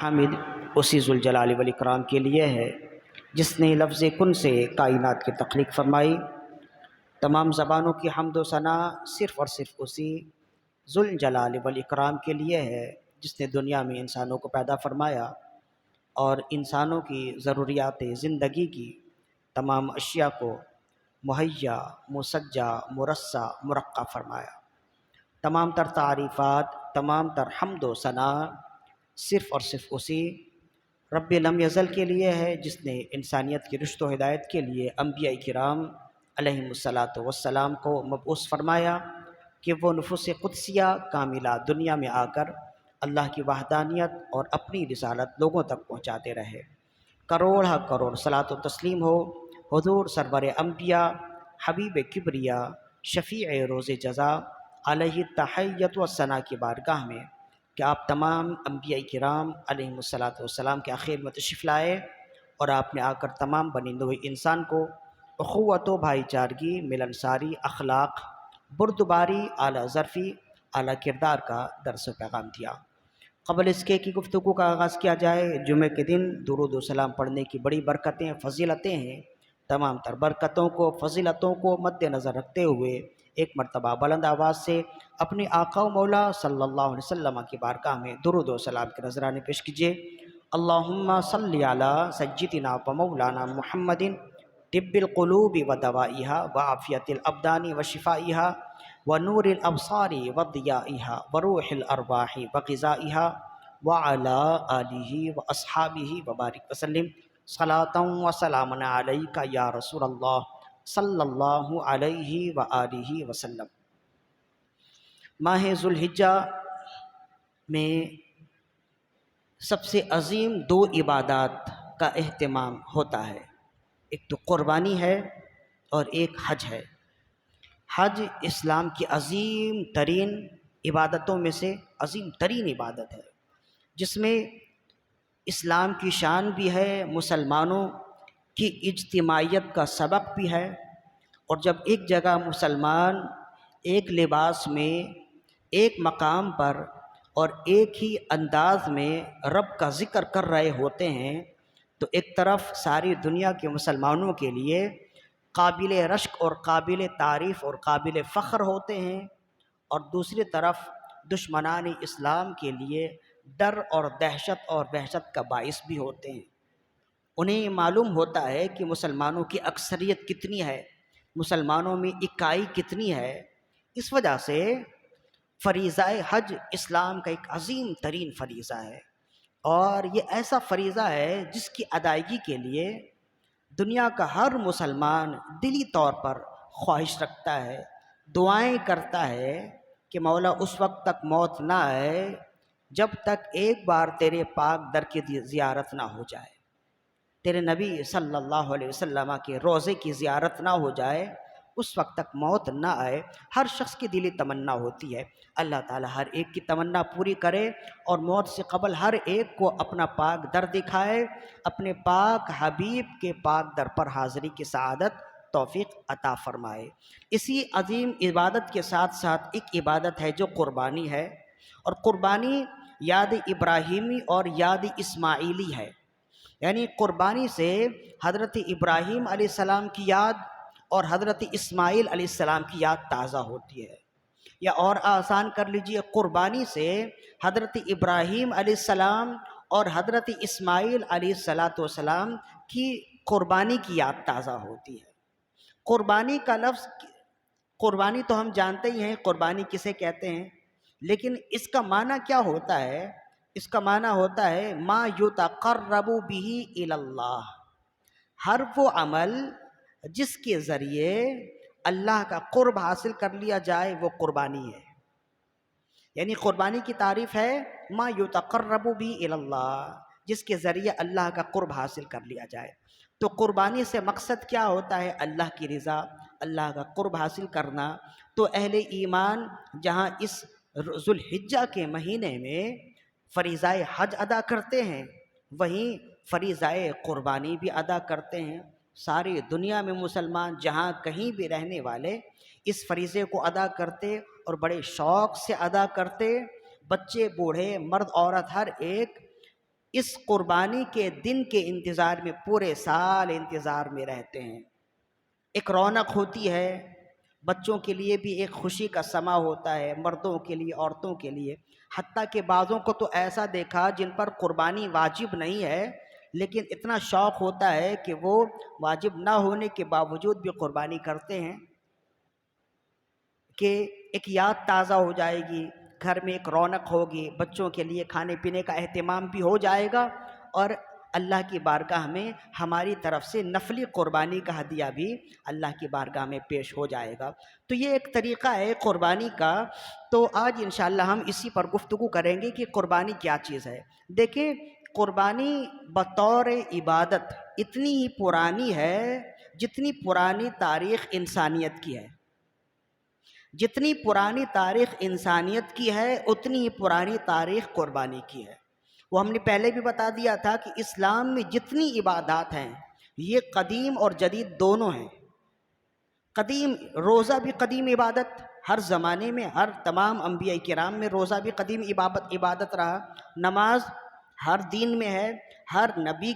حامد اسی ذوالجلال والاکرام کے لیے ہے جس نے لفظ کن سے کائنات کی تخلیق فرمائی۔ تمام زبانوں کی حمد و ثنا صرف اور صرف اسی ذوالجلال والاکرام کے لیے ہے جس نے دنیا میں انسانوں کو پیدا فرمایا اور انسانوں کی ضروریات زندگی کی تمام اشیاء کو مہیا، مسجع، مرصع، مرقع فرمایا۔ تمام تر تعریفات، تمام تر حمد و ثنا صرف اور صرف اسی رب لم یزل کے لیے ہے جس نے انسانیت کی رشد و ہدایت کے لیے انبیاء کرام علیہم الصلاۃ والسلام کو مبعوث فرمایا کہ وہ نفوس قدسیہ کاملہ دنیا میں آ کر اللہ کی وحدانیت اور اپنی رسالت لوگوں تک پہنچاتے رہے۔ کروڑ ہا کروڑ صلاۃ و تسلیم ہو حضور سرور انبیاء، حبیب کبریا، شفیع روز جزا علیہ تحیت و ثنا کی بارگاہ میں کہ آپ تمام انبیاء کرام علیہم الصلاۃ والسلام کے آخر میں تشریف لائے اور آپ نے آ کر تمام بنندے ہوئے انسان کو اخوت و بھائی چارگی، ملنساری، اخلاق، بردباری، اعلیٰ ظرفی، اعلیٰ کردار کا درس و پیغام دیا۔ قبل اس کے کی گفتگو کا آغاز کیا جائے۔ جمعہ کے دن درود و سلام پڑھنے کی بڑی برکتیں، فضیلتیں ہیں۔ تمام تر برکتوں کو، فضیلتوں کو مد نظر رکھتے ہوئے ایک مرتبہ بلند آواز سے اپنے آقا و مولا صلی اللہ علیہ وسلم کی بارگاہ میں درود و سلام کے نذرانے پیش کیجیے۔ اللہم صلی علی سیدنا و مولانا محمد طب القلوب و دوائها وعافیت الابدان و شفائها ونور الابصار و ضیائها وروح الارواح و غذائها وعلی آلہ و اصحابہ وبارک وسلم صلاۃ و سلام علیک یا رسول اللہ صلی اللہ علیہ وآلہ وسلم۔ ماہ ذوالحجہ میں سب سے عظیم دو عبادات کا اہتمام ہوتا ہے، ایک تو قربانی ہے اور ایک حج ہے۔ حج اسلام کی عظیم ترین عبادتوں میں سے عظیم ترین عبادت ہے، جس میں اسلام کی شان بھی ہے، مسلمانوں کی اجتماعیت کا سبق بھی ہے۔ اور جب ایک جگہ مسلمان ایک لباس میں، ایک مقام پر اور ایک ہی انداز میں رب کا ذکر کر رہے ہوتے ہیں تو ایک طرف ساری دنیا کے مسلمانوں کے لیے قابل رشک اور قابل تعریف اور قابل فخر ہوتے ہیں، اور دوسری طرف دشمنان اسلام کے لیے ڈر اور دہشت اور وحشت کا باعث بھی ہوتے ہیں۔ انہیں معلوم ہوتا ہے کہ مسلمانوں کی اکثریت کتنی ہے، مسلمانوں میں اکائی کتنی ہے۔ اس وجہ سے فریضہ حج اسلام کا ایک عظیم ترین فریضہ ہے، اور یہ ایسا فریضہ ہے جس کی ادائیگی کے لیے دنیا کا ہر مسلمان دلی طور پر خواہش رکھتا ہے، دعائیں کرتا ہے کہ مولا اس وقت تک موت نہ آئے جب تک ایک بار تیرے پاک در کی زیارت نہ ہو جائے، تیرے نبی صلی اللہ علیہ وسلم کے روضے کی زیارت نہ ہو جائے، اس وقت تک موت نہ آئے۔ ہر شخص کی دلی تمنا ہوتی ہے اللہ تعالی ہر ایک کی تمنا پوری کرے اور موت سے قبل ہر ایک کو اپنا پاک در دکھائے، اپنے پاک حبیب کے پاک در پر حاضری کی سعادت توفیق عطا فرمائے۔ اسی عظیم عبادت کے ساتھ ساتھ ایک عبادت ہے جو قربانی ہے، اور قربانی یاد ابراہیمی اور یاد اسماعیلی ہے، یعنی قربانی سے حضرت ابراہیم علیہ السلام کی یاد اور حضرت اسماعیل علیہ السلام کی یاد تازہ ہوتی ہے، یا اور آسان کر لیجئے، قربانی سے حضرت ابراہیم علیہ السلام اور حضرت اسماعیل علیہ السلام کی قربانی کی یاد تازہ ہوتی ہے۔ قربانی کا لفظ، قربانی تو ہم جانتے ہی ہیں قربانی کسے کہتے ہیں، لیکن اس کا معنی کیا ہوتا ہے؟ اس کا معنی ہوتا ہے ما یتقرب بہ الی اللہ، ہر وہ عمل جس کے ذریعے اللہ کا قرب حاصل کر لیا جائے وہ قربانی ہے۔ یعنی قربانی کی تعریف ہے ما یتقرب بہ الی اللہ، جس کے ذریعے اللہ کا قرب حاصل کر لیا جائے۔ تو قربانی سے مقصد کیا ہوتا ہے؟ اللہ کی رضا، اللہ کا قرب حاصل کرنا۔ تو اہل ایمان جہاں اس ذوالحجہ کے مہینے میں فریضہ حج ادا کرتے ہیں، وہیں فریضہ قربانی بھی ادا کرتے ہیں۔ ساری دنیا میں مسلمان جہاں کہیں بھی رہنے والے اس فریضے کو ادا کرتے اور بڑے شوق سے ادا کرتے، بچے بوڑھے مرد عورت ہر ایک اس قربانی کے دن کے انتظار میں پورے سال انتظار میں رہتے ہیں۔ ایک رونق ہوتی ہے، بچوں کے لیے بھی ایک خوشی کا سما ہوتا ہے، مردوں کے لیے، عورتوں کے لیے، حتیٰ کہ بعضوں کو تو ایسا دیکھا جن پر قربانی واجب نہیں ہے لیکن اتنا شوق ہوتا ہے کہ وہ واجب نہ ہونے کے باوجود بھی قربانی کرتے ہیں کہ ایک یاد تازہ ہو جائے گی، گھر میں ایک رونق ہوگی، بچوں کے لیے کھانے پینے کا اہتمام بھی ہو جائے گا، اور اللہ کی بارگاہ میں ہماری طرف سے نفلی قربانی کا ہدیہ بھی اللہ کی بارگاہ میں پیش ہو جائے گا۔ تو یہ ایک طریقہ ہے قربانی کا۔ تو آج انشاءاللہ ہم اسی پر گفتگو کریں گے کہ قربانی کیا چیز ہے۔ دیکھیں، قربانی بطور عبادت اتنی ہی پرانی ہے جتنی پرانی تاریخ انسانیت کی ہے۔ جتنی پرانی تاریخ انسانیت کی ہے اتنی ہی پرانی تاریخ قربانی کی ہے۔ وہ ہم نے پہلے بھی بتا دیا تھا کہ اسلام میں جتنی عبادات ہیں یہ قدیم اور جدید دونوں ہیں۔ قدیم، روزہ بھی قدیم عبادت، ہر زمانے میں ہر تمام انبیاء کرام میں روزہ بھی قدیم عبادت رہا، نماز ہر دین میں ہے، ہر نبی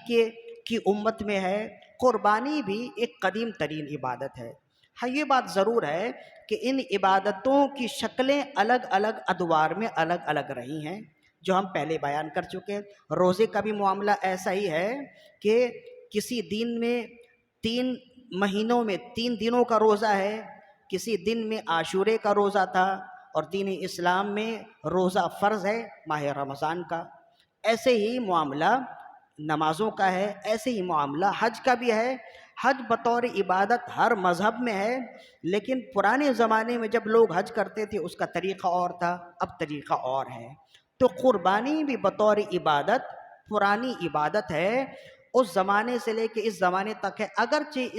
کی امت میں ہے، قربانی بھی ایک قدیم ترین عبادت ہے۔ ہاں، یہ بات ضرور ہے کہ ان عبادتوں کی شکلیں الگ الگ ادوار میں الگ الگ رہی ہیں، جو ہم پہلے بیان کر چکے۔ روزے کا بھی معاملہ ایسا ہی ہے کہ کسی دن میں 3 مہینوں میں 3 دنوں کا روزہ ہے، کسی دن میں عاشورے کا روزہ تھا، اور دین اسلام میں روزہ فرض ہے ماہ رمضان کا۔ ایسے ہی معاملہ نمازوں کا ہے، ایسے ہی معاملہ حج کا بھی ہے۔ حج بطور عبادت ہر مذہب میں ہے، لیکن پرانے زمانے میں جب لوگ حج کرتے تھے اس کا طریقہ اور تھا، اب طریقہ اور ہے۔ تو قربانی بھی بطور عبادت پرانی عبادت ہے، اس زمانے سے لے کے اس زمانے تک ہے، اگرچہ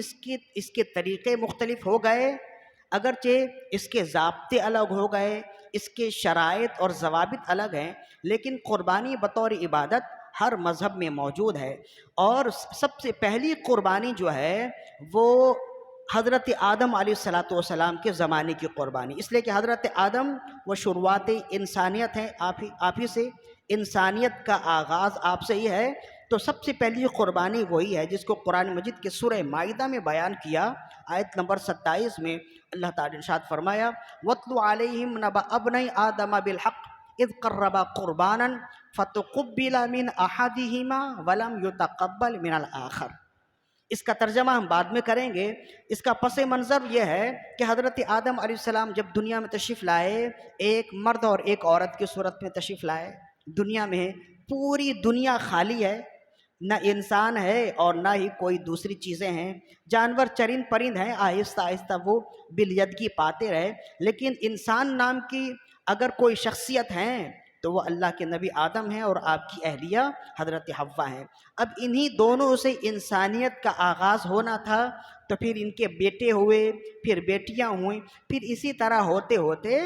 اس کے طریقے مختلف ہو گئے، اگرچہ اس کے ضابطے الگ ہو گئے، اس کے شرائط اور ضوابط الگ ہیں، لیکن قربانی بطور عبادت ہر مذہب میں موجود ہے۔ اور سب سے پہلی قربانی جو ہے وہ حضرت آدم علیہ السلام کے زمانے کی قربانی، اس لیے کہ حضرت آدم وہ شروعات انسانیت ہیں، آپ ہی سے انسانیت کا آغاز آپ سے ہی ہے۔ تو سب سے پہلی قربانی وہی ہے جس کو قرآن مجید کے سورہ مائدہ میں بیان کیا، آیت نمبر 27 میں اللہ تعالی نے ارشاد فرمایا، وَاتْلُ عَلَيْهِمْ نَبَأَ ابْنَيْ آدَمَ بِالْحَقِّ اذ قربا قربانا فتقبل من احدهما ولم يتقبل من الاخر۔ اس کا ترجمہ ہم بعد میں کریں گے۔ اس کا پس منظر یہ ہے کہ حضرت آدم علیہ السلام جب دنیا میں تشریف لائے، ایک مرد اور ایک عورت کی صورت میں تشریف لائے دنیا میں۔ پوری دنیا خالی ہے، نہ انسان ہے اور نہ ہی کوئی دوسری چیزیں ہیں، جانور چرند پرند ہیں، آہستہ آہستہ وہ بالیدگی پاتے رہے، لیکن انسان نام کی اگر کوئی شخصیت ہیں تو وہ اللہ کے نبی آدم ہیں اور آپ کی اہلیہ حضرت حوا ہیں۔ اب انہی دونوں سے انسانیت کا آغاز ہونا تھا، تو پھر ان کے بیٹے ہوئے، پھر بیٹیاں ہوئیں، پھر اسی طرح ہوتے ہوتے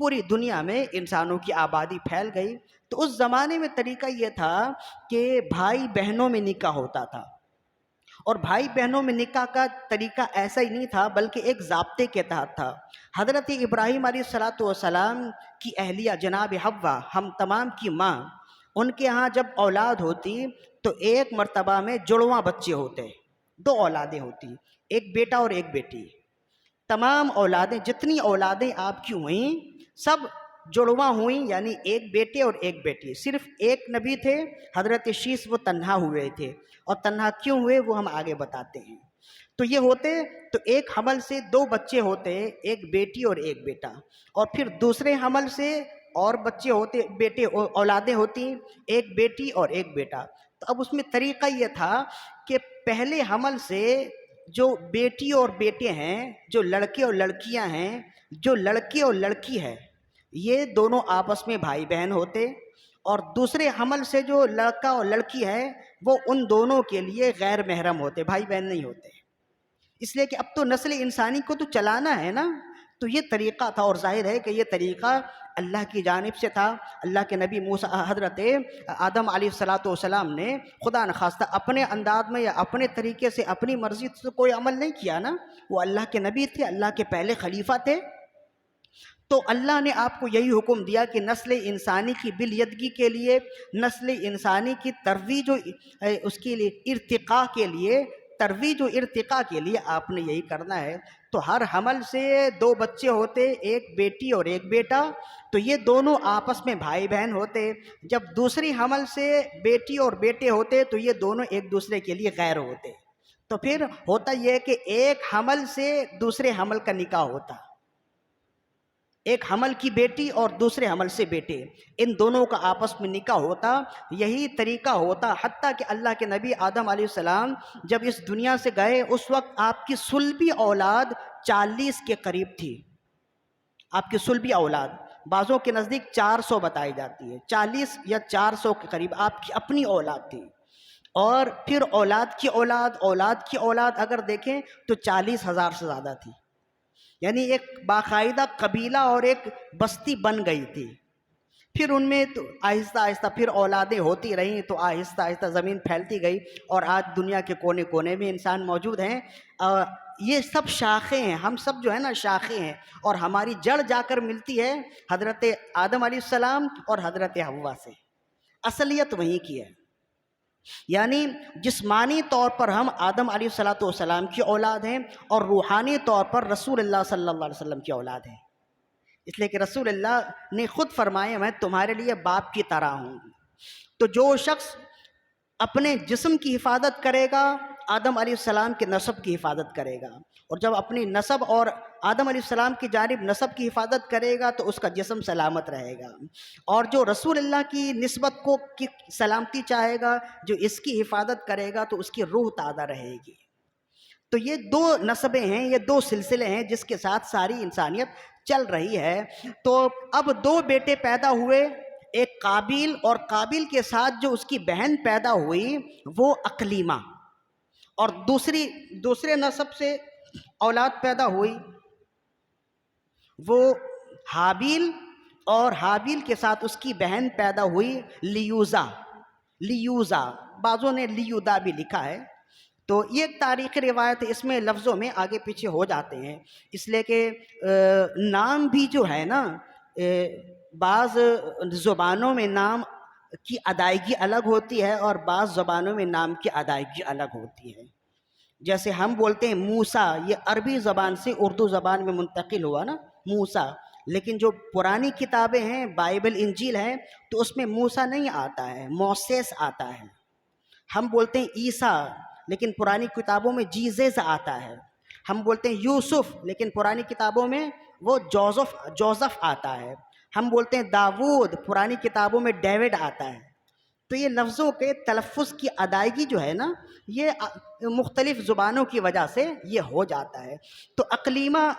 پوری دنیا میں انسانوں کی آبادی پھیل گئی۔ تو اس زمانے میں طریقہ یہ تھا کہ بھائی بہنوں میں نکاح ہوتا تھا، اور بھائی بہنوں میں نکاح کا طریقہ ایسا ہی نہیں تھا بلکہ ایک ضابطے کے تحت تھا۔ حضرت ابراہیم علیہ السلام کی اہلیہ جناب حوا، ہم تمام کی ماں، ان کے ہاں جب اولاد ہوتی تو ایک مرتبہ میں جڑواں بچے ہوتے، 2 اولادیں ہوتی، ایک بیٹا اور ایک بیٹی۔ تمام اولادیں، جتنی اولادیں آپ کی ہوئیں سب جڑواں ہوئیں، یعنی ایک بیٹے اور ایک بیٹی۔ صرف ایک نبی تھے حضرت شیس، وہ تنہا ہوئے تھے، اور تنہا کیوں ہوئے وہ ہم آگے بتاتے ہیں۔ تو یہ ہوتے تو ایک حمل سے 2 بچے ہوتے، ایک بیٹی اور ایک بیٹا، اور پھر دوسرے حمل سے اور بچے ہوتے، بیٹے اولادیں ہوتی، ایک بیٹی اور ایک بیٹا۔ تو اب اس میں طریقہ یہ تھا کہ پہلے حمل سے جو بیٹی اور بیٹے ہیں، جو لڑکے اور لڑکیاں ہیں، جو لڑکے اور لڑکی ہے، یہ دونوں آپس میں بھائی بہن ہوتے، اور دوسرے حمل سے جو لڑکا اور لڑکی ہے وہ ان دونوں کے لیے غیر محرم ہوتے، بھائی بہن نہیں ہوتے، اس لیے کہ اب تو نسل انسانی کو تو چلانا ہے نا۔ تو یہ طریقہ تھا، اور ظاہر ہے کہ یہ طریقہ اللہ کی جانب سے تھا۔ اللہ کے نبی حضرت آدم علیہ السلام نے خدا نخواستہ اپنے انداز میں یا اپنے طریقے سے اپنی مرضی سے کوئی عمل نہیں کیا نا، وہ اللہ کے نبی تھے، اللہ کے پہلے خلیفہ تھے۔ تو اللہ نے آپ کو یہی حکم دیا کہ نسل انسانی کی بالیدگی کے لیے، نسل انسانی کی ترویج و اس کے لیے ارتقاء کے لیے، ترویج و ارتقاء کے لیے آپ نے یہی کرنا ہے۔ تو ہر حمل سے 2 بچے ہوتے، ایک بیٹی اور ایک بیٹا، تو یہ دونوں آپس میں بھائی بہن ہوتے۔ جب دوسری حمل سے بیٹی اور بیٹے ہوتے تو یہ دونوں ایک دوسرے کے لیے غیر ہوتے۔ تو پھر ہوتا یہ کہ ایک حمل سے دوسرے حمل کا نکاح ہوتا، ایک حمل کی بیٹی اور دوسرے حمل سے بیٹے، ان دونوں کا آپس میں نکاح ہوتا۔ یہی طریقہ ہوتا حتیٰ کہ اللہ کے نبی آدم علیہ السلام جب اس دنیا سے گئے اس وقت آپ کی صلبی اولاد 40 کے قریب تھی۔ آپ کی صلبی اولاد بعضوں کے نزدیک 400 بتائی جاتی ہے، 40 یا 400 کے قریب آپ کی اپنی اولاد تھی۔ اور پھر اولاد کی اولاد، اولاد کی اولاد اگر دیکھیں تو 40,000 سے زیادہ تھی، یعنی ایک باقاعدہ قبیلہ اور ایک بستی بن گئی تھی۔ پھر ان میں تو آہستہ آہستہ پھر اولادیں ہوتی رہیں، تو آہستہ آہستہ زمین پھیلتی گئی، اور آج دنیا کے کونے کونے میں انسان موجود ہیں۔ یہ سب شاخیں ہیں، ہم سب جو ہے نا شاخیں ہیں، اور ہماری جڑ جا کر ملتی ہے حضرت آدم علیہ السلام اور حضرت حوا سے، اصلیت وہیں کی ہے۔ یعنی جسمانی طور پر ہم آدم علیہ السلام کی اولاد ہیں، اور روحانی طور پر رسول اللہ صلی اللہ علیہ وسلم کی اولاد ہیں، اس لیے کہ رسول اللہ نے خود فرمایا میں تمہارے لیے باپ کی طرح ہوں۔ تو جو شخص اپنے جسم کی حفاظت کرے گا آدم علیہ السلام کے نسب کی حفاظت کرے گا، اور جب اپنی نسب اور آدم علیہ السلام کی جانب نسب کی حفاظت کرے گا تو اس کا جسم سلامت رہے گا، اور جو رسول اللہ کی نسبت کو کی سلامتی چاہے گا، جو اس کی حفاظت کرے گا تو اس کی روح تازہ رہے گی۔ تو یہ 2 نسبیں ہیں، یہ 2 سلسلے ہیں جس کے ساتھ ساری انسانیت چل رہی ہے۔ تو اب 2 بیٹے پیدا ہوئے، ایک قابیل، اور قابیل کے ساتھ جو اس کی بہن پیدا ہوئی وہ اقلیمہ، اور دوسرے نسب سے اولاد پیدا ہوئی وہ حابیل، اور حابیل کے ساتھ اس کی بہن پیدا ہوئی لیوزا، بعضوں نے لیودا بھی لکھا ہے۔ تو یہ ایک تاریخی روایت ہے، اس میں لفظوں میں آگے پیچھے ہو جاتے ہیں، اس لیے کہ نام بھی جو ہے نا بعض زبانوں میں نام کی ادائیگی الگ ہوتی ہے، اور بعض زبانوں میں نام کی ادائیگی الگ ہوتی ہے۔ جیسے ہم بولتے ہیں موسیٰ، یہ عربی زبان سے اردو زبان میں منتقل ہوا نا موسیٰ، لیکن جو پرانی کتابیں ہیں بائبل انجیل ہے تو اس میں موسیٰ نہیں آتا ہے، موسیس آتا ہے۔ ہم بولتے ہیں عیسیٰ، لیکن پرانی کتابوں میں جیزس آتا ہے۔ ہم بولتے ہیں یوسف، لیکن پرانی کتابوں میں وہ جوزف آتا ہے۔ ہم بولتے ہیں داود، پرانی کتابوں میں ڈیوڈ آتا ہے۔ تو یہ لفظوں کے تلفظ کی ادائیگی جو ہے نا یہ مختلف زبانوں کی وجہ سے یہ ہو جاتا ہے۔ تو اقلیمہ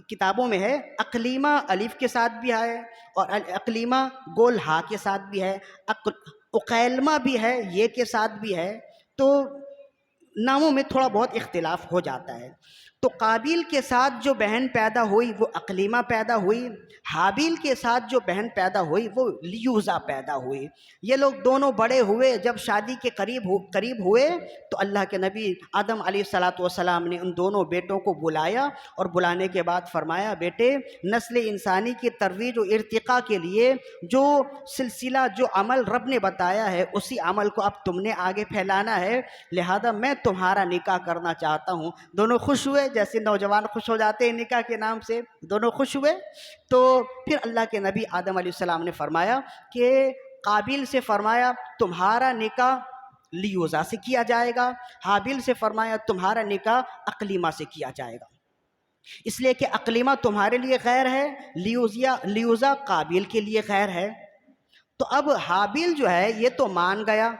کتابوں میں ہے، اقلیمہ الف کے ساتھ بھی ہے، اور اقلیمہ گول ہا کے ساتھ بھی ہے، اقیلمہ بھی ہے یہ کے ساتھ بھی ہے۔ تو ناموں میں تھوڑا بہت اختلاف ہو جاتا ہے۔ تو قابیل کے ساتھ جو بہن پیدا ہوئی وہ اقلیمہ پیدا ہوئی، حابیل کے ساتھ جو بہن پیدا ہوئی وہ لیوزا پیدا ہوئی۔ یہ لوگ دونوں بڑے ہوئے، جب شادی کے قریب ہوئے تو اللہ کے نبی آدم علیہ السلام نے ان دونوں بیٹوں کو بلایا، اور بلانے کے بعد فرمایا بیٹے نسل انسانی کی ترویج و ارتقاء کے لیے جو سلسلہ، جو عمل رب نے بتایا ہے اسی عمل کو اب تم نے آگے پھیلانا ہے، لہذا میں تمہارا نکاح کرنا چاہتا ہوں۔ دونوں خوش ہوئے، جیسے نوجوان خوش ہو جاتے ہیں نکاح کے نام سے، دونوں خوش ہوئے۔ تو پھر اللہ کے نبی آدم علیہ السلام نے فرمایا کہ قابیل سے فرمایا تمہارا نکاح لیوزا سے کیا جائے گا، حابیل سے فرمایا تمہارا نکاح اقلیمہ سے کیا جائے گا، اس لیے کہ اقلیمہ تمہارے لیے غیر ہے، لیوزا قابیل کے لیے غیر ہے۔ تو اب حابیل جو ہے یہ تو مان گیا،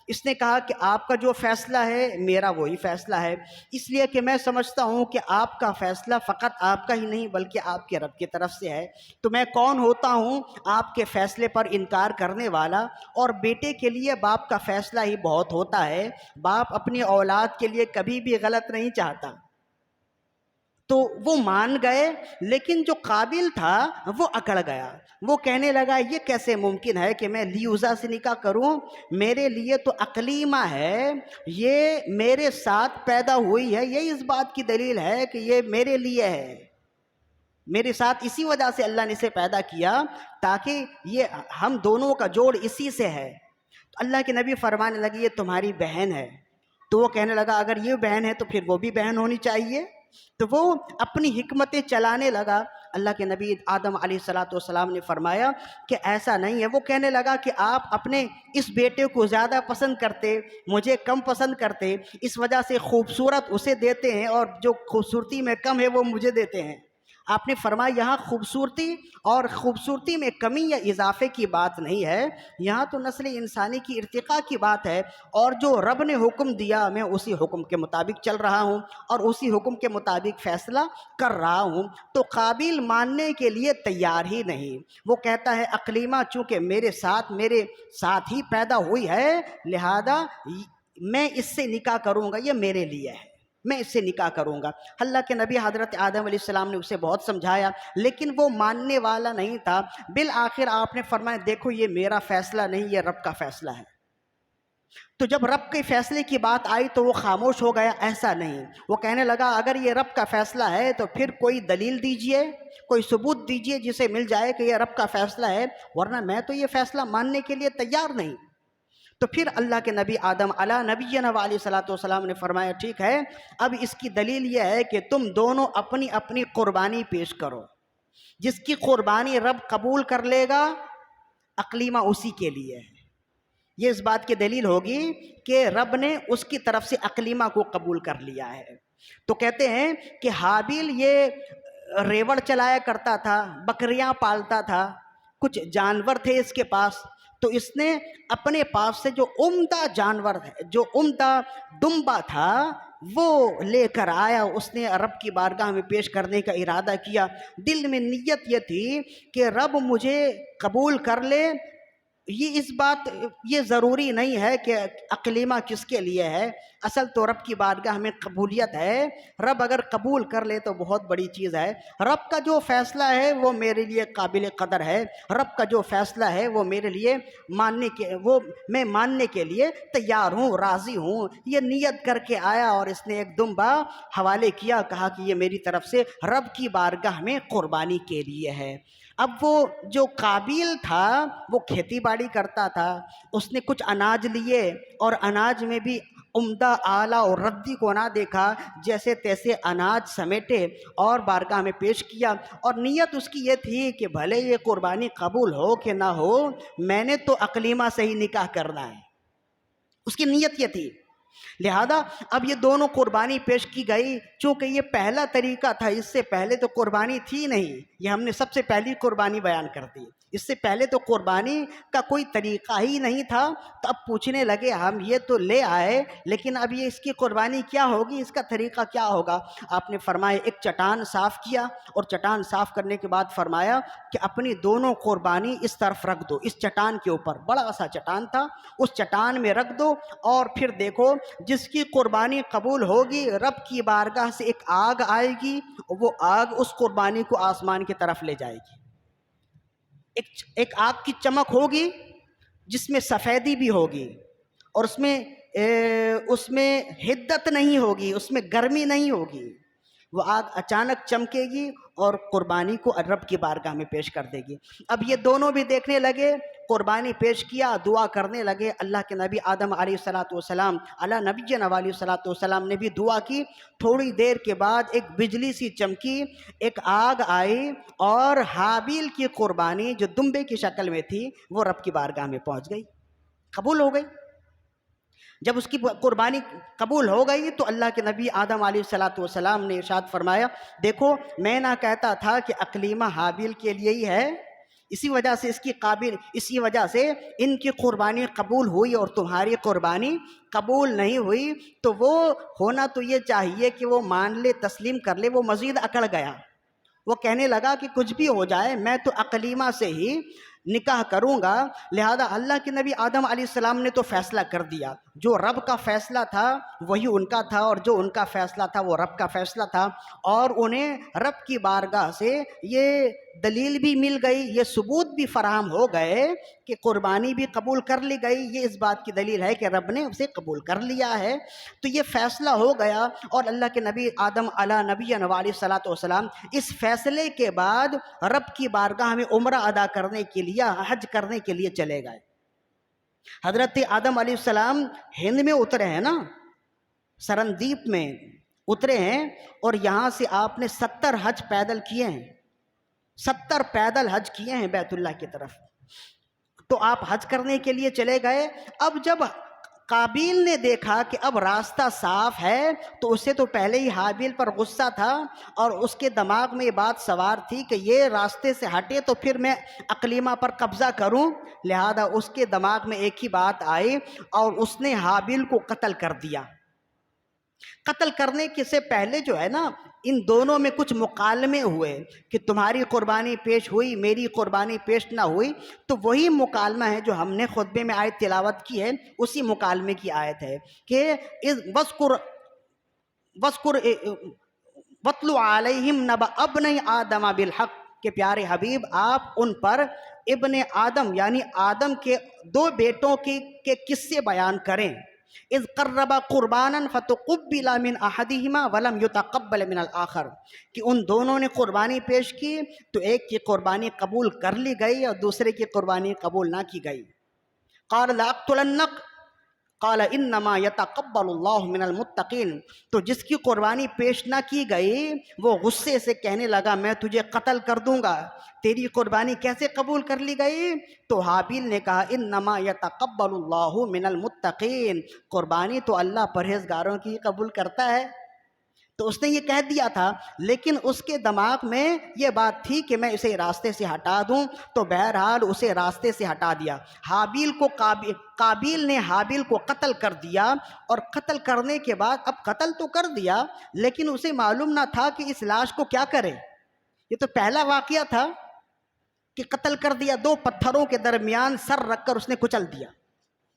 اس نے کہا کہ آپ کا جو فیصلہ ہے میرا وہی فیصلہ ہے، اس لیے کہ میں سمجھتا ہوں کہ آپ کا فیصلہ فقط آپ کا ہی نہیں بلکہ آپ کے رب کی طرف سے ہے، تو میں کون ہوتا ہوں آپ کے فیصلے پر انکار کرنے والا۔ اور بیٹے کے لیے باپ کا فیصلہ ہی بہت ہوتا ہے، باپ اپنی اولاد کے لیے کبھی بھی غلط نہیں چاہتا۔ تو وہ مان گئے، لیکن جو قابل تھا وہ اکڑ گیا، وہ کہنے لگا یہ کیسے ممکن ہے کہ میں لیوزا سے نکاح کروں، میرے لیے تو اقلیمہ ہے، یہ میرے ساتھ پیدا ہوئی ہے، یہ اس بات کی دلیل ہے کہ یہ میرے لیے ہے۔ میرے ساتھ اسی وجہ سے اللہ نے اسے پیدا کیا تاکہ یہ ہم دونوں کا جوڑ اسی سے ہے۔ تو اللہ کے نبی فرمانے لگے یہ تمہاری بہن ہے۔ تو وہ کہنے لگا اگر یہ بہن ہے تو پھر وہ بھی بہن ہونی چاہیے۔ تو وہ اپنی حکمتیں چلانے لگا۔ اللہ کے نبی آدم علیہ السلام نے فرمایا کہ ایسا نہیں ہے۔ وہ کہنے لگا کہ آپ اپنے اس بیٹے کو زیادہ پسند کرتے، مجھے کم پسند کرتے، اس وجہ سے خوبصورت اسے دیتے ہیں اور جو خوبصورتی میں کم ہے وہ مجھے دیتے ہیں۔ آپ نے فرمایا یہاں خوبصورتی میں کمی یا اضافے کی بات نہیں ہے، یہاں تو نسل انسانی کی ارتقاء کی بات ہے، اور جو رب نے حکم دیا میں اسی حکم کے مطابق چل رہا ہوں اور اسی حکم کے مطابق فیصلہ کر رہا ہوں۔ تو قابل ماننے کے لیے تیار ہی نہیں۔ وہ کہتا ہے اقلیمہ چونکہ میرے ساتھ ہی پیدا ہوئی ہے، لہذا میں اس سے نکاح کروں گا، یہ میرے لیے ہے، میں اس سے نکاح کروں گا۔ اللہ کے نبی حضرت آدم علیہ السلام نے اسے بہت سمجھایا لیکن وہ ماننے والا نہیں تھا۔ بالآخر آپ نے فرمایا دیکھو یہ میرا فیصلہ نہیں، یہ رب کا فیصلہ ہے۔ تو جب رب کے فیصلے کی بات آئی تو وہ خاموش ہو گیا۔ ایسا نہیں، وہ کہنے لگا اگر یہ رب کا فیصلہ ہے تو پھر کوئی دلیل دیجئے، کوئی ثبوت دیجئے جسے مل جائے کہ یہ رب کا فیصلہ ہے، ورنہ میں تو یہ فیصلہ ماننے کے لیے تیار نہیں۔ تو پھر اللہ کے نبی آدم علیہ نبینا علیہ الصلوۃ والسلام نے فرمایا ٹھیک ہے، اب اس کی دلیل یہ ہے کہ تم دونوں اپنی اپنی قربانی پیش کرو، جس کی قربانی رب قبول کر لے گا اقلیمہ اسی کے لیے ہے۔ یہ اس بات کی دلیل ہوگی کہ رب نے اس کی طرف سے اقلیمہ کو قبول کر لیا ہے۔ تو کہتے ہیں کہ حابیل یہ ریوڑ چلایا کرتا تھا، بکریاں پالتا تھا، کچھ جانور تھے اس کے پاس، تو اس نے اپنے پاس سے جو عمدہ جانور ہے، جو عمدہ دمبا تھا وہ لے کر آیا، اس نے رب کی بارگاہ میں پیش کرنے کا ارادہ کیا۔ دل میں نیت یہ تھی کہ رب مجھے قبول کر لے۔ یہ ضروری نہیں ہے کہ اقلیمہ کس کے لیے ہے، اصل تو رب کی بارگاہ میں قبولیت ہے۔ رب اگر قبول کر لے تو بہت بڑی چیز ہے۔ رب کا جو فیصلہ ہے وہ میرے لیے قابل قدر ہے، رب کا جو فیصلہ ہے وہ میرے لیے میں ماننے کے لیے تیار ہوں، راضی ہوں۔ یہ نیت کر کے آیا اور اس نے ایک دمبا حوالے کیا، کہا کہ یہ میری طرف سے رب کی بارگاہ میں قربانی کے لیے ہے۔ اب وہ جو قابیل تھا وہ کھیتی باڑی کرتا تھا، اس نے کچھ اناج لیے اور اناج میں بھی عمدہ اعلیٰ اور ردی کو نہ دیکھا، جیسے تیسے اناج سمیٹے اور بارگاہ میں پیش کیا، اور نیت اس کی یہ تھی کہ بھلے یہ قربانی قبول ہو کہ نہ ہو، میں نے تو اقلیمہ سے ہی نکاح کرنا ہے، اس کی نیت یہ تھی۔ لہذا اب یہ دونوں قربانی پیش کی گئی، چونکہ یہ پہلا طریقہ تھا، اس سے پہلے تو قربانی تھی نہیں، یہ ہم نے سب سے پہلی قربانی بیان کر دی، اس سے پہلے تو قربانی کا کوئی طریقہ ہی نہیں تھا۔ تو اب پوچھنے لگے ہم یہ تو لے آئے لیکن اب یہ اس کی قربانی کیا ہوگی، اس کا طریقہ کیا ہوگا؟ آپ نے فرمایا ایک چٹان صاف کیا، اور چٹان صاف کرنے کے بعد فرمایا کہ اپنی دونوں قربانی اس طرف رکھ دو، اس چٹان کے اوپر، بڑا سا چٹان تھا، اس چٹان میں رکھ دو، اور پھر دیکھو جس کی قربانی قبول ہوگی رب کی بارگاہ سے ایک آگ آئے گی، وہ آگ اس قربانی کو آسمان کی طرف لے جائے گی۔ ایک آگ کی چمک ہوگی جس میں سفیدی بھی ہوگی، اور اس میں حدت نہیں ہوگی، اس میں گرمی نہیں ہوگی، وہ آگ اچانک چمکے گی اور قربانی کو رب کی بارگاہ میں پیش کر دے گی۔ اب یہ دونوں بھی دیکھنے لگے، قربانی پیش کیا، دعا کرنے لگے۔ اللہ کے نبی آدم علیہ السلام علی نبینا علیہ السلام نے بھی دعا کی۔ تھوڑی دیر کے بعد ایک بجلی سی چمکی، ایک آگ آئی، اور حابیل کی قربانی جو دمبے کی شکل میں تھی وہ رب کی بارگاہ میں پہنچ گئی، قبول ہو گئی۔ جب اس کی قربانی قبول ہو گئی تو اللہ کے نبی آدم علیہ السلام نے ارشاد فرمایا دیکھو میں نہ کہتا تھا کہ اقلیمہ حابیل کے لیے ہی ہے، اسی وجہ سے ان کی قربانی قبول ہوئی اور تمہاری قربانی قبول نہیں ہوئی۔ تو وہ ہونا تو یہ چاہیے کہ وہ مان لے، تسلیم کر لے، وہ مزید اکڑ گیا، وہ کہنے لگا کہ کچھ بھی ہو جائے میں تو اقلیمہ سے ہی نکاح کروں گا۔ لہذا اللہ کے نبی آدم علیہ السلام نے تو فیصلہ کر دیا، جو رب کا فیصلہ تھا وہی ان کا تھا، اور جو ان کا فیصلہ تھا وہ رب کا فیصلہ تھا، اور انہیں رب کی بارگاہ سے یہ دلیل بھی مل گئی، یہ ثبوت بھی فراہم ہو گئے کہ قربانی بھی قبول کر لی گئی، یہ اس بات کی دلیل ہے کہ رب نے اسے قبول کر لیا ہے۔ تو یہ فیصلہ ہو گیا، اور اللہ کے نبی آدم علیہ نبی علیہ الصلوۃ والسلام اس فیصلے کے بعد رب کی بارگاہ میں عمرہ ادا کرنے کے لیے، حج کرنے کے لیے چلے گئے۔ حضرت آدم علیہ السلام ہند میں اترے ہیں نا، سرندیپ میں اترے ہیں، اور یہاں سے آپ نے 70 حج پیدل کیے ہیں، 70 پیدل حج کیے ہیں بیت اللہ کی طرف۔ تو آپ حج کرنے کے لیے چلے گئے۔ اب جب قابیل نے دیکھا کہ اب راستہ صاف ہے، تو اسے تو پہلے ہی حابیل پر غصہ تھا، اور اس کے دماغ میں یہ بات سوار تھی کہ یہ راستے سے ہٹے تو پھر میں اقلیمہ پر قبضہ کروں، لہذا اس کے دماغ میں ایک ہی بات آئی، اور اس نے حابیل کو قتل کر دیا۔ قتل کرنے کے سے پہلے جو ہے نا، ان دونوں میں کچھ مکالمے ہوئے کہ تمہاری قربانی پیش ہوئی، میری قربانی پیش نہ ہوئی۔ تو وہی مکالمہ ہے جو ہم نے خطبے میں آیت تلاوت کی ہے، اسی مکالمے کی آیت ہے کہ وَاذْكُرْ وَاتْلُ عَلَيْهِمْ نَبَأَ ابْنَيْ آدَمَ بِالْحَقِّ، کہ پیارے حبیب آپ ان پر ابن آدم یعنی آدم کے 2 بیٹوں کے قصے بیان کریں۔ اذ قربا قربانا فتقبل من احدهما ولم يتقبل من الاخر، کہ ان دونوں نے قربانی پیش کی تو ایک کی قربانی قبول کر لی گئی اور دوسرے کی قربانی قبول نہ کی گئی۔ قال لاقتلنک قال انما يتقبل اللہ من المتقین، تو جس کی قربانی پیش نہ کی گئی وہ غصے سے کہنے لگا میں تجھے قتل کر دوں گا، تیری قربانی کیسے قبول کر لی گئی؟ تو حابیل نے کہا انما يتقبل اللہ من المتقین، قربانی تو اللہ پرہیزگاروں کی قبول کرتا ہے۔ تو اس نے یہ کہہ دیا تھا، لیکن اس کے دماغ میں یہ بات تھی کہ میں اسے راستے سے ہٹا دوں، تو بہرحال اسے راستے سے ہٹا دیا۔ قابیل نے حابیل کو قتل کر دیا، اور قتل کرنے کے بعد اب قتل تو کر دیا، لیکن اسے معلوم نہ تھا کہ اس لاش کو کیا کرے۔ یہ تو پہلا واقعہ تھا کہ قتل کر دیا، 2 پتھروں کے درمیان سر رکھ کر اس نے کچل دیا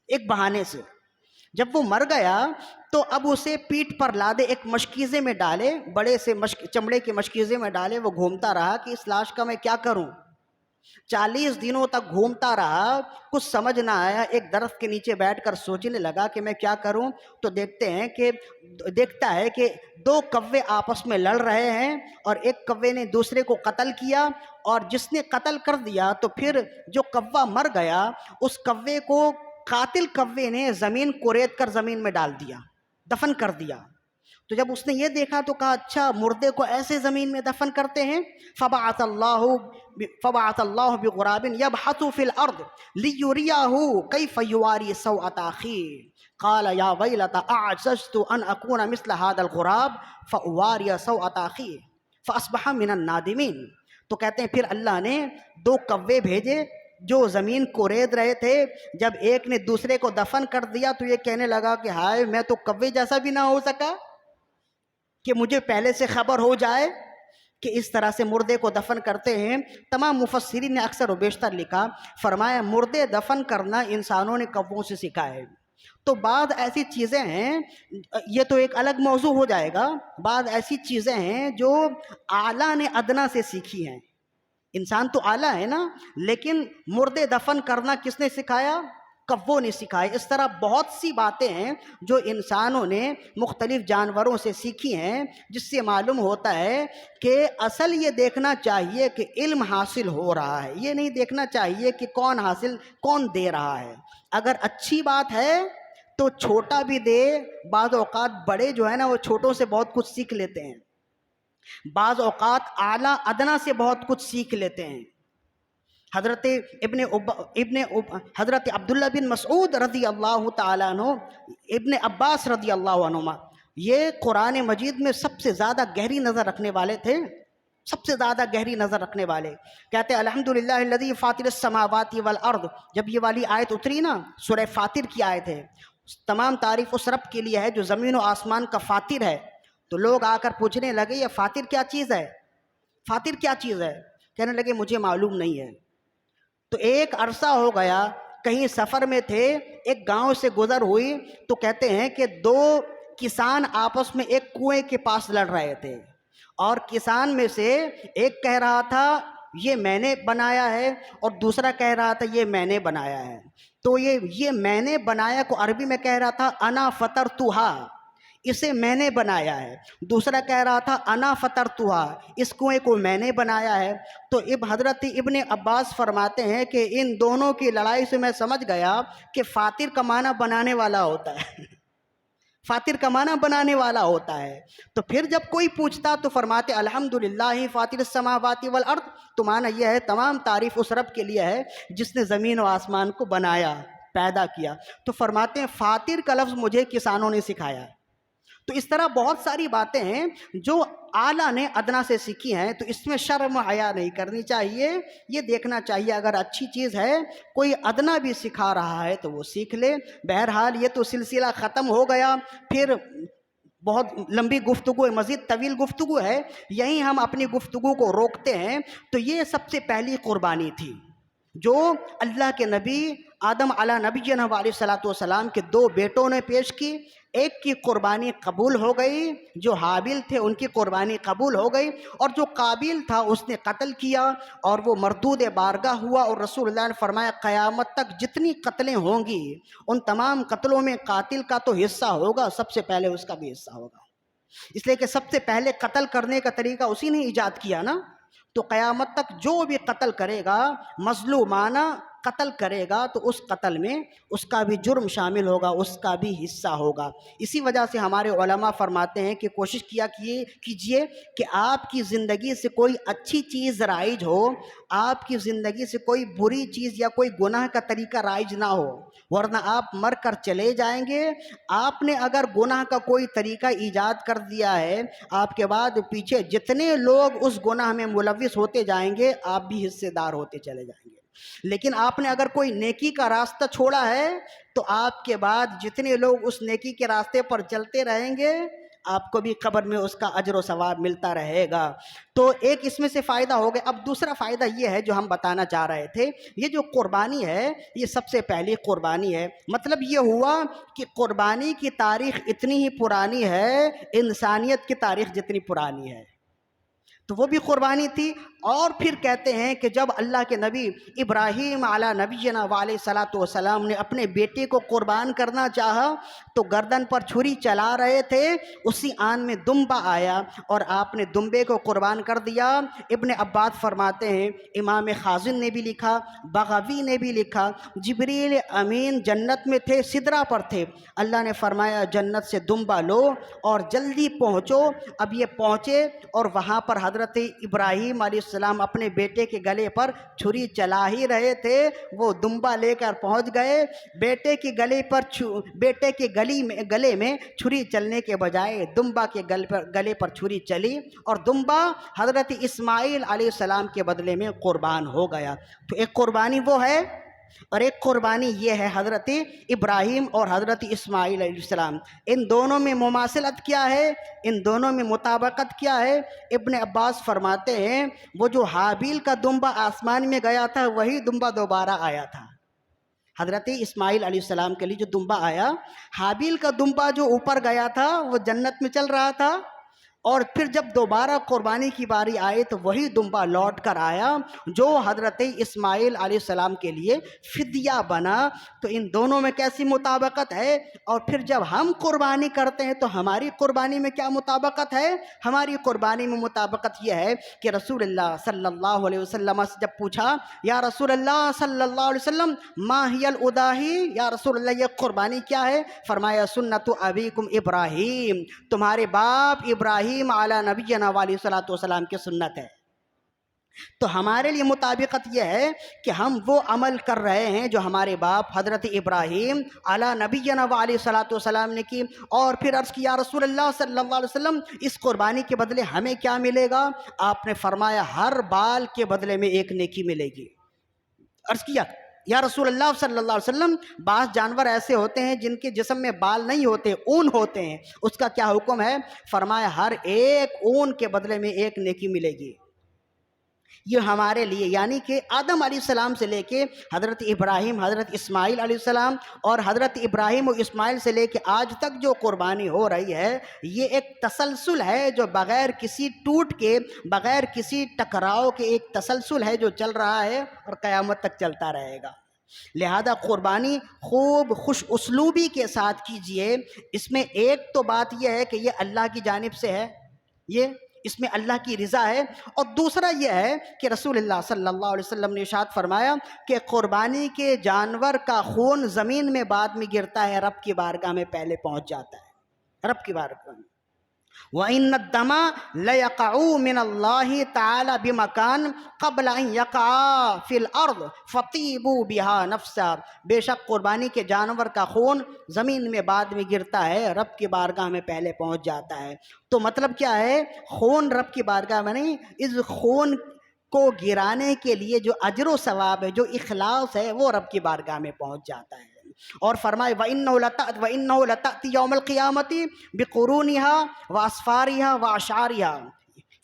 ایک بہانے سے۔ جب وہ مر گیا تو اب اسے پیٹھ پر لادے ایک مشکیزے میں ڈالے، بڑے سے چمڑے کے مشکیزے میں ڈالے، وہ گھومتا رہا کہ اس لاش کا میں کیا کروں۔ 40 دنوں تک گھومتا رہا، کچھ سمجھ نہ آیا، ایک درخت کے نیچے بیٹھ کر سوچنے لگا کہ میں کیا کروں۔ تو دیکھتا ہے کہ 2 کوے آپس میں لڑ رہے ہیں، اور ایک کوے نے دوسرے کو قتل کیا، اور جس نے قتل کر دیا تو پھر جو کوا مر گیا اس کوے کو قاتل کوے نے زمین کورید کر زمین میں ڈال دیا، دفن کر دیا۔ تو جب اس نے یہ دیکھا تو کہا اچھا مردے کو ایسے زمین میں دفن کرتے ہیں۔ فبعث اللہ بغراب یبحث فی الارض لیریہ کیف یواری سوءۃ اخیہ قال یا ویلتى اعجزت ان اکون مثل هذا الغراب فاواری سوءۃ اخیہ فاصبح من النادمین۔ تو کہتے ہیں پھر اللہ نے 2 کوے بھیجے جو زمین کو ریت رہے تھے، جب ایک نے دوسرے کو دفن کر دیا تو یہ کہنے لگا کہ ہائے میں تو کوے جیسا بھی نہ ہو سکا کہ مجھے پہلے سے خبر ہو جائے کہ اس طرح سے مردے کو دفن کرتے ہیں۔ تمام مفسرین نے اکثر و بیشتر لکھا، فرمایا مردے دفن کرنا انسانوں نے کووں سے سیکھا ہے۔ تو بعض ایسی چیزیں ہیں، یہ تو ایک الگ موضوع ہو جائے گا، بعض ایسی چیزیں ہیں جو اعلیٰ نے ادنا سے سیکھی ہیں۔ انسان تو اعلیٰ ہے نا، لیکن مردے دفن کرنا کس نے سکھایا؟ کووں نے سکھایا۔ اس طرح بہت سی باتیں ہیں جو انسانوں نے مختلف جانوروں سے سیکھی ہیں، جس سے معلوم ہوتا ہے کہ اصل یہ دیکھنا چاہیے کہ علم حاصل ہو رہا ہے، یہ نہیں دیکھنا چاہیے کہ کون دے رہا ہے۔ اگر اچھی بات ہے تو چھوٹا بھی دے، بعض اوقات بڑے جو ہے نا وہ چھوٹوں سے بہت کچھ سیکھ لیتے ہیں، بعض اوقات اعلیٰ ادنا سے بہت کچھ سیکھ لیتے ہیں۔ حضرت عبداللہ بن مسعود رضی اللہ تعالیٰ عنہ، ابن عباس رضی اللہ عنہما، یہ قرآن مجید میں سب سے زیادہ گہری نظر رکھنے والے تھے، سب سے زیادہ گہری نظر رکھنے والے۔ کہتے ہیں الحمدللہ الذی فاطر السماوات والارض، جب یہ والی آیت اتری نا، سورہ فاطر کی آیت ہے، تمام تعریف اس رب کے لیے ہے جو زمین و آسمان کا فاطر ہے۔ تو لوگ آ کر پوچھنے لگے یہ فاطر کیا چیز ہے، فاطر کیا چیز ہے؟ کہنے لگے مجھے معلوم نہیں ہے۔ تو ایک عرصہ ہو گیا، کہیں سفر میں تھے، ایک گاؤں سے گزر ہوئی، تو کہتے ہیں کہ 2 کسان آپس میں ایک کنویں کے پاس لڑ رہے تھے، اور کسان میں سے ایک کہہ رہا تھا یہ میں نے بنایا ہے، اور دوسرا کہہ رہا تھا یہ میں نے بنایا ہے۔ تو یہ میں نے بنایا کو عربی میں کہہ رہا تھا انا فطرتھا، اسے میں نے بنایا ہے۔ دوسرا کہہ رہا تھا انا فطرتھا، اس کنویں کو میں نے بنایا ہے۔ تو حضرت ابن عباس فرماتے ہیں کہ ان دونوں کی لڑائی سے میں سمجھ گیا کہ فاطر کا معنی بنانے والا ہوتا ہے، فاطر کا معنی بنانے والا ہوتا ہے۔ تو پھر جب کوئی پوچھتا تو فرماتے الحمدللہ فاطر السماوات والارض، تو معنی یہ ہے تمام تعریف اس رب کے لیے ہے جس نے زمین و آسمان کو بنایا، پیدا کیا۔ تو فرماتے ہیں فاطر کا لفظ مجھے کسانوں نے سکھایا۔ تو اس طرح بہت ساری باتیں ہیں جو اعلیٰ نے ادنا سے سیکھی ہیں، تو اس میں شرم و حیا نہیں کرنی چاہیے، یہ دیکھنا چاہیے اگر اچھی چیز ہے کوئی ادنا بھی سکھا رہا ہے تو وہ سیکھ لے۔ بہرحال یہ تو سلسلہ ختم ہو گیا، پھر بہت لمبی گفتگو ہے، مزید طویل گفتگو ہے، یہیں ہم اپنی گفتگو کو روکتے ہیں۔ تو یہ سب سے پہلی قربانی تھی جو اللہ کے نبی آدم علیہ نبینا علیہ الصلوۃ والسلام کے دو بیٹوں نے پیش کی۔ ایک کی قربانی قبول ہو گئی، جو حابیل تھے ان کی قربانی قبول ہو گئی، اور جو قابیل تھا اس نے قتل کیا اور وہ مردود بارگاہ ہوا۔ اور رسول اللہ نے فرمایا قیامت تک جتنی قتلیں ہوں گی ان تمام قتلوں میں قاتل کا تو حصہ ہوگا، سب سے پہلے اس کا بھی حصہ ہوگا، اس لیے کہ سب سے پہلے قتل کرنے کا طریقہ اسی نے ایجاد کیا نا۔ تو قیامت تک جو بھی قتل کرے گا، مظلومانہ قتل کرے گا، تو اس قتل میں اس کا بھی جرم شامل ہوگا، اس کا بھی حصہ ہوگا۔ اسی وجہ سے ہمارے علماء فرماتے ہیں کہ کوشش کیجئے کہ آپ کی زندگی سے کوئی اچھی چیز رائج ہو، آپ کی زندگی سے کوئی بری چیز یا کوئی گناہ کا طریقہ رائج نہ ہو، ورنہ آپ مر کر چلے جائیں گے۔ آپ نے اگر گناہ کا کوئی طریقہ ایجاد کر دیا ہے، آپ کے بعد پیچھے جتنے لوگ اس گناہ میں ملوث ہوتے جائیں گے آپ بھی حصے دار ہوتے چلے جائیں گے۔ لیکن آپ نے اگر کوئی نیکی کا راستہ چھوڑا ہے تو آپ کے بعد جتنے لوگ اس نیکی کے راستے پر چلتے رہیں گے آپ کو بھی قبر میں اس کا اجر و ثواب ملتا رہے گا۔ تو ایک اس میں سے فائدہ ہو گیا۔ اب دوسرا فائدہ یہ ہے جو ہم بتانا چاہ رہے تھے، یہ جو قربانی ہے یہ سب سے پہلی قربانی ہے۔ مطلب یہ ہوا کہ قربانی کی تاریخ اتنی ہی پرانی ہے انسانیت کی تاریخ جتنی پرانی ہے، تو وہ بھی قربانی تھی۔ اور پھر کہتے ہیں کہ جب اللہ کے نبی ابراہیم علیہ نبینا علیہ الصلوۃ والسلام نے اپنے بیٹے کو قربان کرنا چاہا تو گردن پر چھری چلا رہے تھے، اسی آن میں دمبا آیا اور آپ نے دمبے کو قربان کر دیا۔ ابن عباس فرماتے ہیں، امام خازن نے بھی لکھا، بغوی نے بھی لکھا، جبریل امین جنت میں تھے، سدرہ پر تھے، اللہ نے فرمایا جنت سے دمبا لو اور جلدی پہنچو۔ اب یہ پہنچے اور وہاں پر حضرت ابراہیم علیہ السلام اپنے بیٹے کے گلے پر چھری چلا ہی رہے تھے، وہ دمبا لے کر پہنچ گئے۔ بیٹے کے گلے میں چھری چلنے کے بجائے دمبا کے گلے پر چھری چلی اور دمبا حضرت اسماعیل علیہ السلام کے بدلے میں قربان ہو گیا۔ تو ایک قربانی وہ ہے اور ایک قربانی یہ ہے حضرت ابراہیم اور حضرت اسماعیل علیہ السلام۔ ان دونوں میں مماثلت کیا ہے، ان دونوں میں مطابقت کیا ہے؟ ابن عباس فرماتے ہیں وہ جو حابیل کا دمبا آسمان میں گیا تھا وہی دمبا دوبارہ آیا تھا۔ حضرت اسماعیل علیہ السلام کے لیے جو دمبا آیا، حابیل کا دمبا جو اوپر گیا تھا وہ جنت میں چل رہا تھا، اور پھر جب دوبارہ قربانی کی باری آئی تو وہی دمبا لوٹ کر آیا جو حضرت اسماعیل علیہ السلام کے لیے فدیہ بنا۔ تو ان دونوں میں کیسی مطابقت ہے؟ اور پھر جب ہم قربانی کرتے ہیں تو ہماری قربانی میں کیا مطابقت ہے؟ ہماری قربانی میں مطابقت یہ ہے کہ رسول اللہ صلی اللہ علیہ وسلم سے جب پوچھا یا رسول اللہ صلی اللہ علیہ وسلم ما ہی الاضاحی، یا رسول اللہ یہ قربانی کیا ہے؟ فرمایا سنت ابیکم ابراہیم، تمہارے باپ ابراہیم علی نبینا علیہ الصلوۃ والسلام کی سنت ہے۔ تو ہمارے لیے مطابقت یہ ہے کہ ہم وہ عمل کر رہے ہیں جو ہمارے باپ حضرت ابراہیم علی نبینا علیہ الصلوۃ والسلام نے کی۔ اور پھر عرض کیا رسول اللہ صلی اللہ علیہ وسلم اس قربانی کے بدلے ہمیں کیا ملے گا؟ آپ نے فرمایا ہر بال کے بدلے میں ایک نیکی ملے گی۔ عرض کیا یا رسول اللہ صلی اللہ علیہ وسلم بعض جانور ایسے ہوتے ہیں جن کے جسم میں بال نہیں ہوتے، اون ہوتے ہیں، اس کا کیا حکم ہے؟ فرمایا ہر ایک اون کے بدلے میں ایک نیکی ملے گی۔ یہ ہمارے لیے، یعنی کہ آدم علیہ السلام سے لے کے حضرت ابراہیم، حضرت اسماعیل علیہ السلام اور حضرت ابراہیم و اسماعیل سے لے کے آج تک جو قربانی ہو رہی ہے، یہ ایک تسلسل ہے جو بغیر کسی ٹوٹ کے، بغیر کسی ٹکراؤ کے ایک تسلسل ہے جو چل رہا ہے اور قیامت تک چلتا رہے گا۔ لہذا قربانی خوب خوش اسلوبی کے ساتھ کیجئے۔ اس میں ایک تو بات یہ ہے کہ یہ اللہ کی جانب سے ہے، یہ اس میں اللہ کی رضا ہے، اور دوسرا یہ ہے کہ رسول اللہ صلی اللہ علیہ وسلم نے ارشاد فرمایا کہ قربانی کے جانور کا خون زمین میں بعد میں گرتا ہے، رب کی بارگاہ میں پہلے پہنچ جاتا ہے، رب کی بارگاہ میں۔ وَإِنَّ الدَّمَ لَيَقَعُ مِنَ اللَّهِ تَعَالَى بِمَكَانٍ قَبْلَ أَن يَقَعَ فِي الْأَرْضِ فَطِيبُوا بِهَا نَفْسًا، بے شک قربانی کے جانور کا خون زمین میں بعد میں گرتا ہے، رب کی بارگاہ میں پہلے پہنچ جاتا ہے۔ تو مطلب کیا ہے؟ خون رب کی بارگاہ میں نہیں، اس خون کو گرانے کے لیے جو اجر و ثواب ہے، جو اخلاص ہے، وہ رب کی بارگاہ میں پہنچ جاتا ہے۔ اور فرمائے وَإِنَّهُ لَتَأْتِي يَوْمَ الْقِيَامَةِ بِقُرُونِهَا وَأَصْفَارِهَا وَأَشْعَارِهَا،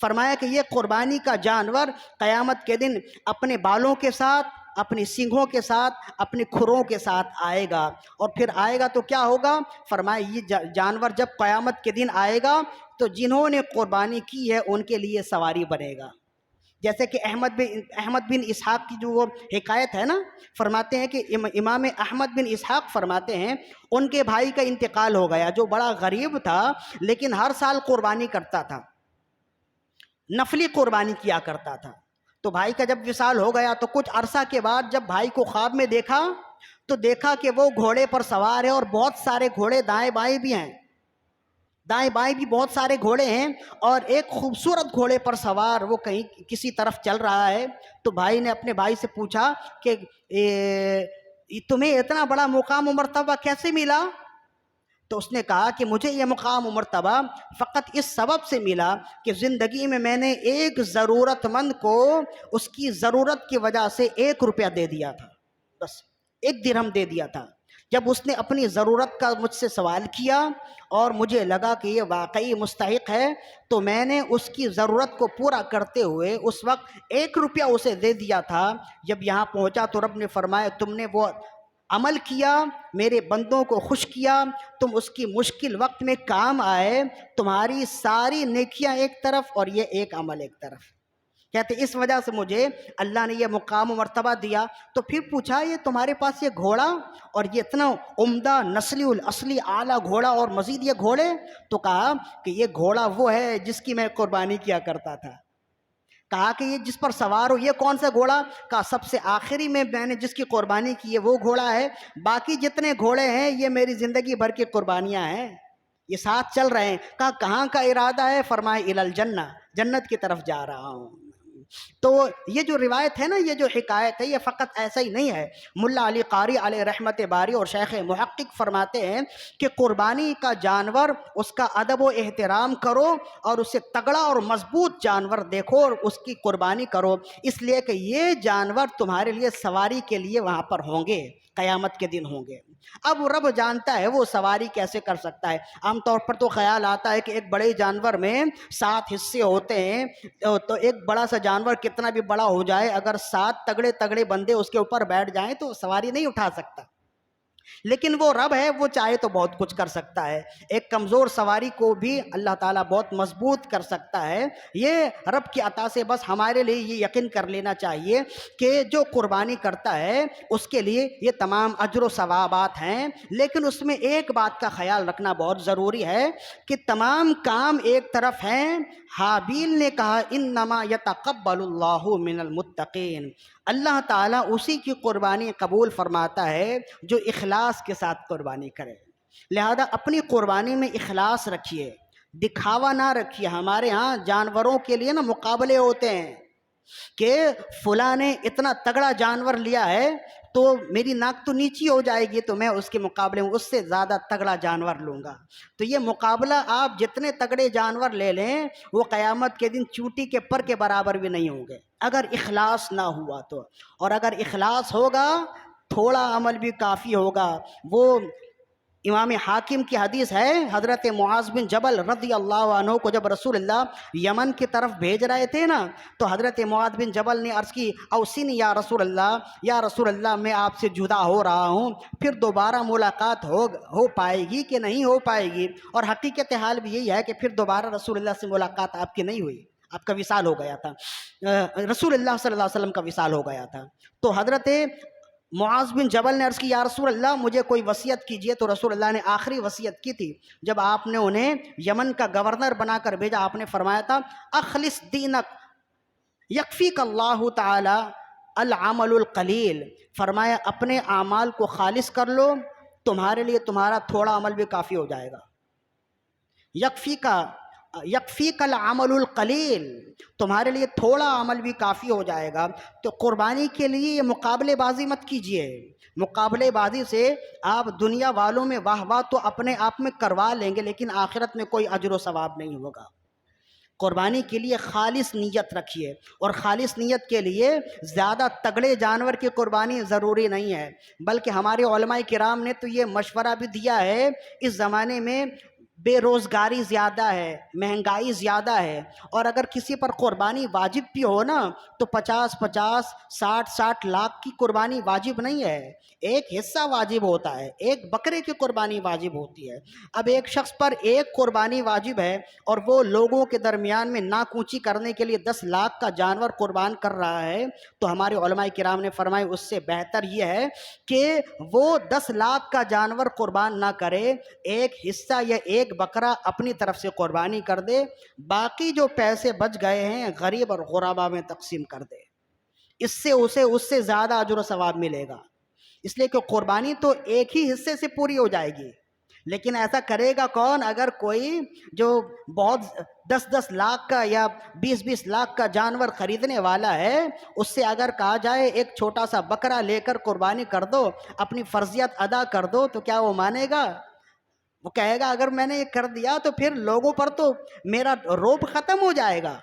فرمایا کہ یہ قربانی کا جانور قیامت کے دن اپنے بالوں کے ساتھ، اپنی سینگھوں کے ساتھ، اپنی کھروں کے ساتھ آئے گا، اور پھر آئے گا تو کیا ہوگا؟ فرمایا یہ جانور جب قیامت کے دن آئے گا تو جنہوں نے قربانی کی ہے ان کے لیے سواری بنے گا۔ جیسے کہ احمد بن اسحاق کی جو وہ حکایت ہے نا، فرماتے ہیں کہ امام احمد بن اسحاق فرماتے ہیں ان کے بھائی کا انتقال ہو گیا جو بڑا غریب تھا، لیکن ہر سال قربانی کرتا تھا، نفلی قربانی کیا کرتا تھا۔ تو بھائی کا جب وصال ہو گیا تو کچھ عرصہ کے بعد جب بھائی کو خواب میں دیکھا تو دیکھا کہ وہ گھوڑے پر سوار ہے، اور بہت سارے گھوڑے دائیں بائیں بھی ہیں، دائیں بائیں بھی بہت سارے گھوڑے ہیں، اور ایک خوبصورت گھوڑے پر سوار وہ کہیں کسی طرف چل رہا ہے۔ تو بھائی نے اپنے بھائی سے پوچھا کہ تمہیں اتنا بڑا مقام و مرتبہ کیسے ملا؟ تو اس نے کہا کہ مجھے یہ مقام و مرتبہ فقط اس سبب سے ملا کہ زندگی میں نے ایک ضرورت مند کو اس کی ضرورت کی وجہ سے 1 روپیہ دے دیا تھا، بس 1 درہم دے دیا تھا۔ جب اس نے اپنی ضرورت کا مجھ سے سوال کیا اور مجھے لگا کہ یہ واقعی مستحق ہے، تو میں نے اس کی ضرورت کو پورا کرتے ہوئے اس وقت 1 روپیہ اسے دے دیا تھا۔ جب یہاں پہنچا تو رب نے فرمایا تم نے وہ عمل کیا، میرے بندوں کو خوش کیا، تم اس کی مشکل وقت میں کام آئے، تمہاری ساری نیکیاں ایک طرف اور یہ ایک عمل ایک طرف۔ کہتے اس وجہ سے مجھے اللہ نے یہ مقام و مرتبہ دیا۔ تو پھر پوچھا یہ تمہارے پاس یہ گھوڑا اور یہ اتنا عمدہ نسلی الاصلی اعلیٰ گھوڑا اور مزید یہ گھوڑے؟ تو کہا کہ یہ گھوڑا وہ ہے جس کی میں قربانی کیا کرتا تھا۔ کہا کہ یہ جس پر سوار ہو یہ کون سا گھوڑا؟ کہا سب سے آخری میں نے جس کی قربانی کی ہے وہ گھوڑا ہے، باقی جتنے گھوڑے ہیں یہ میری زندگی بھر کی قربانیاں ہیں، یہ ساتھ چل رہے ہیں۔ کہا کہاں کا ارادہ ہے؟ فرمائے الی الجنہ، جنت کی طرف جا رہا ہوں۔ تو یہ جو روایت ہے نا، یہ جو حکایت ہے، یہ فقط ایسا ہی نہیں ہے۔ ملا علی قاری علیہ رحمت باری اور شیخ محقق فرماتے ہیں کہ قربانی کا جانور اس کا ادب و احترام کرو اور اسے تگڑا اور مضبوط جانور دیکھو اور اس کی قربانی کرو، اس لیے کہ یہ جانور تمہارے لیے سواری کے لیے وہاں پر ہوں گے، قیامت کے دن ہوں گے۔ اب رب جانتا ہے وہ سواری کیسے کر سکتا ہے۔ عام طور پر تو خیال آتا ہے کہ ایک بڑے جانور میں 7 حصے ہوتے ہیں، تو ایک بڑا سا جانور کتنا بھی بڑا ہو جائے اگر 7 تگڑے تگڑے بندے اس کے اوپر بیٹھ جائیں تو سواری نہیں اٹھا سکتا، لیکن وہ رب ہے، وہ چاہے تو بہت کچھ کر سکتا ہے۔ ایک کمزور سواری کو بھی اللہ تعالیٰ بہت مضبوط کر سکتا ہے۔ یہ رب کی عطا سے بس ہمارے لیے یہ یقین کر لینا چاہیے کہ جو قربانی کرتا ہے اس کے لیے یہ تمام اجر و ثوابات ہیں، لیکن اس میں ایک بات کا خیال رکھنا بہت ضروری ہے کہ تمام کام ایک طرف ہیں۔ حابیل نے کہا انما یتقبل اللہ من المتقین، اللہ تعالیٰ اسی کی قربانی قبول فرماتا ہے جو اخلاص کے ساتھ قربانی کرے۔ لہذا اپنی قربانی میں اخلاص رکھیے، دکھاوا نہ رکھیے۔ ہمارے ہاں جانوروں کے لیے نا مقابلے ہوتے ہیں کہ فلاں نے اتنا تگڑا جانور لیا ہے تو میری ناک تو نیچی ہو جائے گی، تو میں اس کے مقابلے میں اس سے زیادہ تگڑا جانور لوں گا۔ تو یہ مقابلہ آپ جتنے تگڑے جانور لے لیں وہ قیامت کے دن چوٹی کے پر کے برابر بھی نہیں ہوں گے اگر اخلاص نہ ہوا تو۔ اور اگر اخلاص ہوگا تھوڑا عمل بھی کافی ہوگا۔ وہ امام حاکم کی حدیث ہے، حضرت معاذ بن جبل رضی اللہ عنہ کو جب رسول اللہ یمن کی طرف بھیج رہے تھے نا، تو حضرت معاذ بن جبل نے عرض کی اوصینی یا رسول اللہ، یا رسول اللہ میں آپ سے جدا ہو رہا ہوں، پھر دوبارہ ملاقات ہو پائے گی کہ نہیں ہو پائے گی؟ اور حقیقت حال بھی یہی ہے کہ پھر دوبارہ رسول اللہ سے ملاقات آپ کی نہیں ہوئی، آپ کا وصال ہو گیا تھا، رسول اللہ صلی اللہ علیہ وسلم کا وصال ہو گیا تھا۔ تو حضرت معاذ بن جبل نے عرض کی یا رسول اللہ مجھے کوئی وصیت کیجئے، تو رسول اللہ نے آخری وصیت کی تھی جب آپ نے انہیں یمن کا گورنر بنا کر بھیجا، آپ نے فرمایا تھا اخلص دینک یکفیک اللہ تعالی العمل القلیل، فرمایا اپنے اعمال کو خالص کر لو، تمہارے لیے تمہارا تھوڑا عمل بھی کافی ہو جائے گا۔ یکفیک العمل القلیل، تمہارے لیے تھوڑا عمل بھی کافی ہو جائے گا۔ تو قربانی کے لیے یہ مقابلے بازی مت کیجئے، مقابلے بازی سے آپ دنیا والوں میں واہ واہ تو اپنے آپ میں کروا لیں گے، لیکن آخرت میں کوئی اجر و ثواب نہیں ہوگا۔ قربانی کے لیے خالص نیت رکھیے، اور خالص نیت کے لیے زیادہ تگڑے جانور کی قربانی ضروری نہیں ہے، بلکہ ہمارے علماء کرام نے تو یہ مشورہ بھی دیا ہے، اس زمانے میں بے روزگاری زیادہ ہے، مہنگائی زیادہ ہے، اور اگر کسی پر قربانی واجب بھی ہو نا تو 50 60 لاکھ کی قربانی واجب نہیں ہے، ایک حصہ واجب ہوتا ہے، ایک بکرے کی قربانی واجب ہوتی ہے۔ اب ایک شخص پر ایک قربانی واجب ہے اور وہ لوگوں کے درمیان میں ناک اونچی کرنے کے لیے 10 لاکھ کا جانور قربان کر رہا ہے، تو ہمارے علماء کرام نے فرمایا اس سے بہتر یہ ہے کہ وہ 10 لاکھ کا جانور قربان نہ کرے، ایک حصہ یا ایک بکرا اپنی طرف سے قربانی کر دے، باقی جو پیسے بچ گئے ہیں غریب اور غربا میں تقسیم کر دے، اس سے زیادہ اجر و ثواب ملے گا۔ اس لیے کہ قربانی تو ایک ہی حصے سے پوری ہو جائے گی، لیکن ایسا کرے گا کون؟ اگر کوئی جو بہت 10 لاکھ کا یا 20 لاکھ کا جانور خریدنے والا ہے، اس سے اگر کہا جائے ایک چھوٹا سا بکرا لے کر قربانی کر دو، اپنی فرضیت ادا کر دو، تو کیا وہ مانے گا؟ وہ کہے گا اگر میں نے یہ کر دیا تو پھر لوگوں پر تو میرا روب ختم ہو جائے گا۔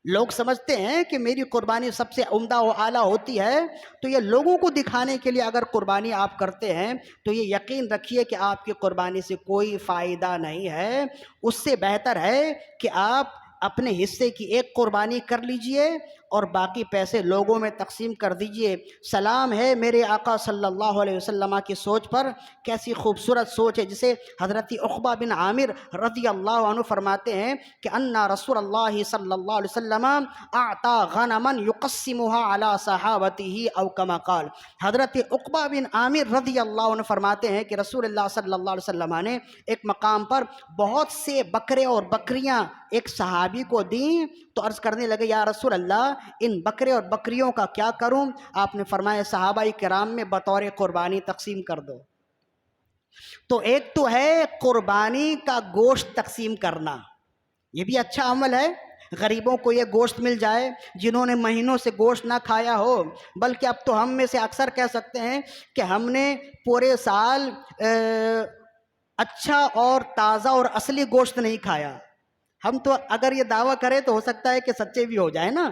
لوگ سمجھتے ہیں کہ میری قربانی سب سے عمدہ و اعلیٰ ہوتی ہے، تو یہ لوگوں کو دکھانے کے لیے اگر قربانی آپ کرتے ہیں تو یہ یقین رکھیے کہ آپ کی قربانی سے کوئی فائدہ نہیں ہے۔ اس سے بہتر ہے کہ آپ اپنے حصے کی ایک قربانی کر لیجئے اور باقی پیسے لوگوں میں تقسیم کر دیجئے۔ سلام ہے میرے آقا صلی اللہ علیہ وسلم کی سوچ پر، کیسی خوبصورت سوچ ہے، جسے حضرت عقبہ بن عامر رضی اللہ عنہ فرماتے ہیں کہ ان رسول اللہ صلی اللہ علیہ وسلم اعطى غنما يقسمها على صحابته او كما قال۔ حضرت عقبہ بن عامر رضی اللہ عنہ فرماتے ہیں کہ رسول اللہ صلی اللہ علیہ وسلم نے ایک مقام پر بہت سے بکرے اور بکریاں ایک صحابی کو دیں، تو عرض کرنے لگے یا رسول اللہ ان بکرے اور بکریوں کا کیا کروں؟ آپ نے فرمایا صحابہ کرام میں بطور قربانی تقسیم کر دو۔ تو ایک تو ہے قربانی کا گوشت تقسیم کرنا، یہ بھی اچھا عمل ہے، غریبوں کو یہ گوشت مل جائے جنہوں نے مہینوں سے گوشت نہ کھایا ہو، بلکہ اب تو ہم میں سے اکثر کہہ سکتے ہیں کہ ہم نے پورے سال اچھا اور تازہ اور اصلی گوشت نہیں کھایا۔ ہم تو اگر یہ دعویٰ کریں تو ہو سکتا ہے کہ سچے بھی ہو جائیں نا،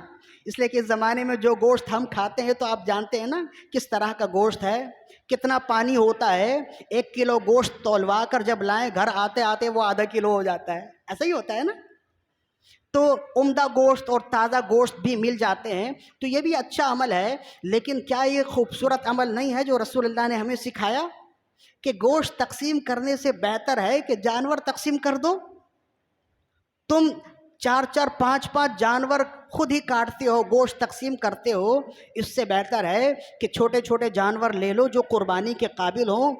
اس لیے کہ اس زمانے میں جو گوشت ہم کھاتے ہیں تو آپ جانتے ہیں نا کس طرح کا گوشت ہے، کتنا پانی ہوتا ہے، 1 کلو گوشت تولوا کر جب لائیں گھر آتے آتے وہ آدھا کلو ہو جاتا ہے، ایسا ہی ہوتا ہے نا۔ تو عمدہ گوشت اور تازہ گوشت بھی مل جاتے ہیں، تو یہ بھی اچھا عمل ہے، لیکن کیا یہ خوبصورت عمل نہیں ہے جو رسول اللہ نے ہمیں سکھایا کہ گوشت تقسیم کرنے سے بہتر ہے کہ جانور تقسیم کر دو؟ تم 4 5 جانور خود ہی کاٹتے ہو، گوشت تقسیم کرتے ہو، اس سے بہتر ہے کہ چھوٹے چھوٹے جانور لے لو جو قربانی کے قابل ہوں،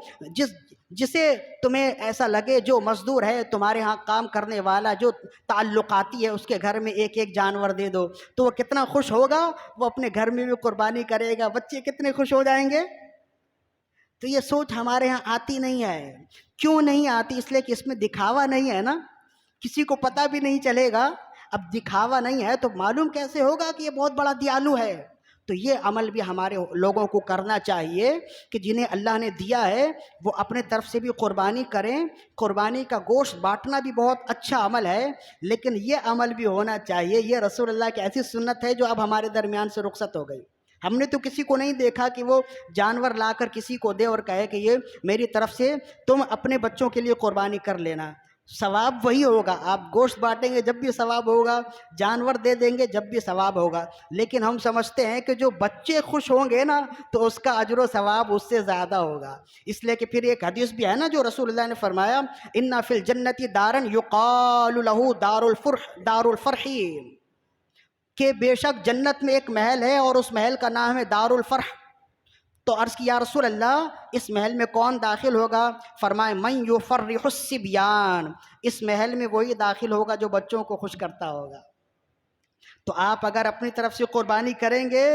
جسے تمہیں ایسا لگے، جو مزدور ہے تمہارے ہاں کام کرنے والا، جو تعلقاتی ہے، اس کے گھر میں ایک جانور دے دو، تو وہ کتنا خوش ہوگا، وہ اپنے گھر میں بھی قربانی کرے گا، بچے کتنے خوش ہو جائیں گے۔ تو یہ سوچ ہمارے ہاں آتی نہیں ہے۔ کیوں نہیں آتی؟ اس لیے کہ اس میں دکھاوا نہیں ہے نا، کسی کو پتہ بھی نہیں چلے گا۔ اب دکھاوا نہیں ہے تو معلوم کیسے ہوگا کہ یہ بہت بڑا دیالو ہے؟ تو یہ عمل بھی ہمارے لوگوں کو کرنا چاہیے کہ جنہیں اللہ نے دیا ہے وہ اپنے طرف سے بھی قربانی کریں۔ قربانی کا گوشت بانٹنا بھی بہت اچھا عمل ہے، لیکن یہ عمل بھی ہونا چاہیے، یہ رسول اللہ کی ایسی سنت ہے جو اب ہمارے درمیان سے رخصت ہو گئی۔ ہم نے تو کسی کو نہیں دیکھا کہ وہ جانور لا کر کسی کو دے اور کہے کہ یہ میری طرف سے تم اپنے بچوں کے لیے قربانی کر لینا. ثواب وہی ہوگا. آپ گوشت بانٹیں گے جب بھی ثواب ہوگا, جانور دے دیں گے جب بھی ثواب ہوگا. لیکن ہم سمجھتے ہیں کہ جو بچے خوش ہوں گے نا تو اس کا اجر و ثواب اس سے زیادہ ہوگا. اس لیے کہ پھر ایک حدیث بھی ہے نا جو رسول اللہ نے فرمایا, ان فی الجنت دارن یقال له دار الفرح, کہ بے شک جنت میں ایک محل ہے اور اس محل کا نام ہے دار الفرح. تو عرض کی یا رسول اللہ اس محل میں کون داخل ہوگا؟ فرمائے من یفرح الصبیان, اس محل میں وہی داخل ہوگا جو بچوں کو خوش کرتا ہوگا. تو آپ اگر اپنی طرف سے قربانی کریں گے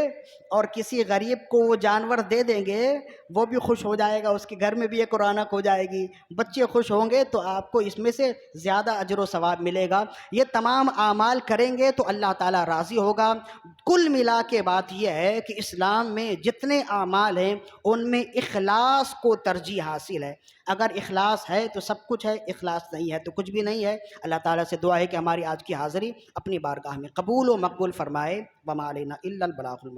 اور کسی غریب کو وہ جانور دے دیں گے, وہ بھی خوش ہو جائے گا, اس کے گھر میں بھی ایک رونق ہو جائے گی, بچے خوش ہوں گے, تو آپ کو اس میں سے زیادہ اجر و ثواب ملے گا. یہ تمام اعمال کریں گے تو اللہ تعالیٰ راضی ہوگا. کل ملا کے بات یہ ہے کہ اسلام میں جتنے اعمال ہیں ان میں اخلاص کو ترجیح حاصل ہے. اگر اخلاص ہے تو سب کچھ ہے, اخلاص نہیں ہے تو کچھ بھی نہیں ہے. اللہ تعالیٰ سے دعا ہے کہ ہماری آج کی حاضری اپنی بارگاہ میں قبول و مقبول فرمائے. وما علینا الا البلاغ المبین.